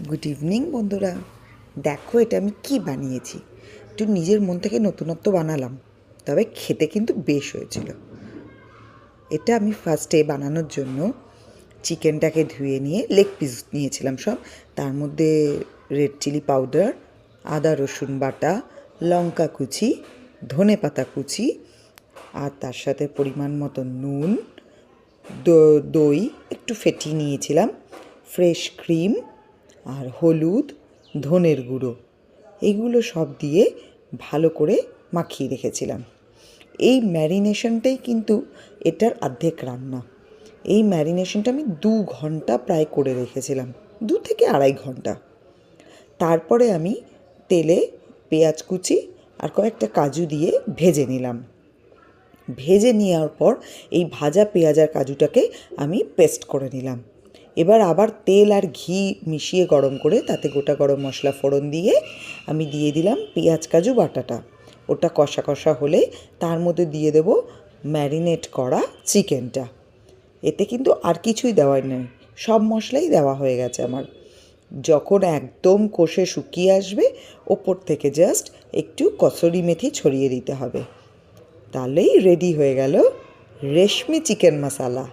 Good evening বন্ধুরা। দেখো এটা আমি কি বানিয়েছি। একটু নিজের মন থেকে নতুনত্ব বানালাম, তবে খেতে কিন্তু বেশ হয়েছিল। এটা আমি ফার্স্টে বানানোর জন্য চিকেনটাকে ধুয়ে নিয়ে লেগ পিস নিয়েছিলাম সব। তার মধ্যে রেড চিলি পাউডার, আদা রসুন বাটা, লঙ্কা কুচি, ধনে পাতা কুচি, আর তার সাথে পরিমাণ মতো নুন, দই একটু ফেটিয়ে নিয়েছিলাম, ফ্রেশ ক্রিম, আর হলুদ, ধনের গুঁড়ো, এইগুলো সব দিয়ে ভালো করে মাখিয়ে রেখেছিলাম। এই ম্যারিনেশনটাই কিন্তু এটার অর্ধেক রান্না। এই ম্যারিনেশনটা আমি 2 ঘন্টা প্রায় করে রেখেছিলাম, 2 থেকে আড়াই ঘন্টা। তারপরে আমি তেলে পেঁয়াজ কুচি আর কয়েকটা কাজু দিয়ে ভেজে নিলাম। ভেজে নেওয়ার পর এই ভাজা পেঁয়াজ আর কাজুটাকে আমি পেস্ট করে নিলাম। এবার আবার তেল আর ঘি মিশিয়ে গরম করে তাতে গোটা গরম মশলা ফোড়ন দিয়ে আমি দিয়ে দিলাম পেঁয়াজ কাজু বাটাটা। ওটা কষা কষা হলে তার মধ্যে দিয়ে দেব ম্যারিনেট করা চিকেনটা। এতে কিন্তু আর কিছুই দেওয়ার নেই, সব মশলাই দেওয়া হয়ে গেছে আমার। যখন একদম কষে শুকিয়ে আসবে, ওপর থেকে জাস্ট একটু কসুরি মেথি ছড়িয়ে দিতে হবে। তাহলেই রেডি হয়ে গেল রেশমি চিকেন মশালা।